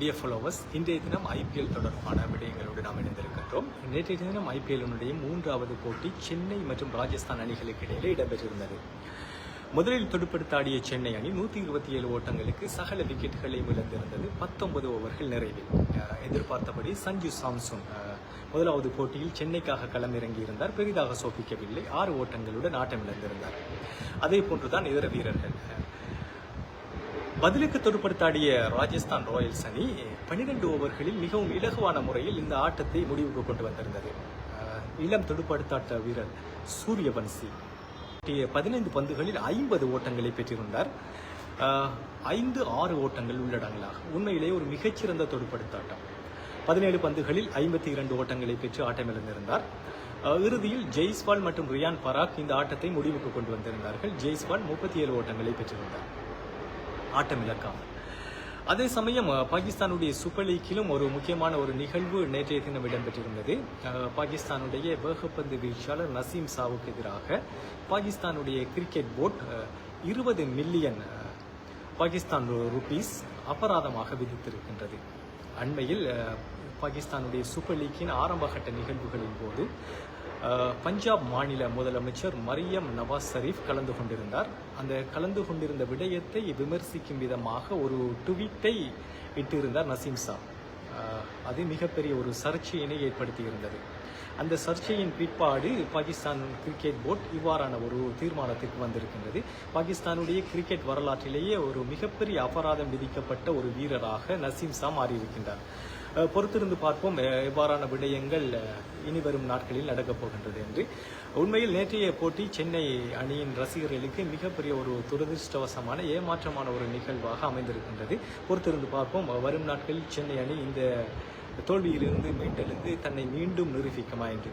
Dear followers, இன்றைய தினம் IPL தொடர்பான விடயங்களோடு நாம் இணைந்திருக்கின்றோம். நேற்றைய தினம் ஐபிஎல்லுடைய 3வது போட்டி சென்னை மற்றும் ராஜஸ்தான் அணிகளுக்கு இடையிலே இடம்பெற்றிருந்தது. முதலில் துடுப்படுத்தாடிய சென்னை அணி 127 ஓட்டங்களுக்கு சகல விக்கெட்டுகளையும் இழந்திருந்தது 19 ஓவர்கள் நிறைவில். எதிர்பார்த்தபடி சஞ்சு சாம்சன் முதலாவது போட்டியில் சென்னைக்காக களமிறங்கியிருந்தார். பெரிதாக சோபிக்கவில்லை. 6 ஓட்டங்களுடன் ஆட்டம் இழந்திருந்தார். அதே போன்றுதான் இதர வீரர்கள். பதிலுக்கு துடுப்படுத்தாடிய ராஜஸ்தான் ராயல்ஸ் அணி 12 ஓவர்களில் மிகவும் இலகுவான முறையில் இந்த ஆட்டத்தை முடிவுக்கு கொண்டு வந்திருந்தது. இளம் துடுப்படுத்தாட்ட வீரர் சூரியவன்சி 15 பந்துகளில் 50 ஓட்டங்களை பெற்றிருந்தார். 5-6 ஓட்டங்கள் உள்ளடங்கலாக உண்மையிலேயே ஒரு மிகச்சிறந்த துடுப்படுத்தாட்டம். 17 பந்துகளில் 52 ஓட்டங்களை பெற்று ஆட்டமிழந்திருந்தார். இறுதியில் ஜெய்ஸ்வால் மற்றும் ரியான் பராக் இந்த ஆட்டத்தை முடிவுக்கு கொண்டு வந்திருந்தார்கள். ஜெய்ஸ்வால் 37 ஓட்டங்களை பெற்றிருந்தார் ஆட்டம் இழக்காமல். அதே சமயம் பாகிஸ்தானுடைய சூப்பர் லீக்கிலும் ஒரு முக்கியமான ஒரு நிகழ்வு நேற்றைய தினம் இடம்பெற்றிருந்தது. பாகிஸ்தானுடைய வேகப்பந்து வீச்சாளர் நசீம் ஷாவுக்கு எதிராக பாகிஸ்தானுடைய cricket board 20 million Pakistan rupees அபராதமாக விதித்திருக்கின்றது. அண்மையில் பாகிஸ்தானுடைய சூப்பர் லீக்கின் ஆரம்பகட்ட நிகழ்வுகளின் போது பஞ்சாப் மாநில முதலமைச்சர் மரியம் நவாஸ் ஷரீஃப் கலந்து கொண்டிருந்தார். அந்த கலந்து கொண்டிருந்த விடயத்தை விமர்சிக்கும் விதமாக ஒரு ட்வீட்டை இட்டிருந்தார் நசீம் ஷா. அது மிகப்பெரிய ஒரு சர்ச்சையினை ஏற்படுத்தியிருந்தது. அந்த சர்ச்சையின் பிற்பாடு பாகிஸ்தான் கிரிக்கெட் போர்டு இவ்வாறான ஒரு தீர்மானத்திற்கு வந்திருக்கின்றது. பாகிஸ்தானுடைய கிரிக்கெட் வரலாற்றிலேயே ஒரு மிகப்பெரிய அபராதம் விதிக்கப்பட்ட ஒரு வீரராக நசீம் ஷா மாறியிருக்கின்றார். பொறுத்திருந்து பார்ப்போம் இவ்வாறான விடயங்கள் இனி வரும் நாட்களில் நடக்கப் போகின்றது என்று. உண்மையில் நேற்றைய போட்டி சென்னை அணியின் ரசிகர்களுக்கு மிகப்பெரிய ஒரு துரதிருஷ்டவசமான ஏமாற்றமான ஒரு நிகழ்வாக அமைந்திருக்கின்றது. பொறுத்திருந்து பார்ப்போம் வரும் நாட்களில் சென்னை அணி இந்த தோல்வியிலிருந்து மீண்டெழுந்து தன்னை மீண்டும் நிரூபிக்குமா என்று.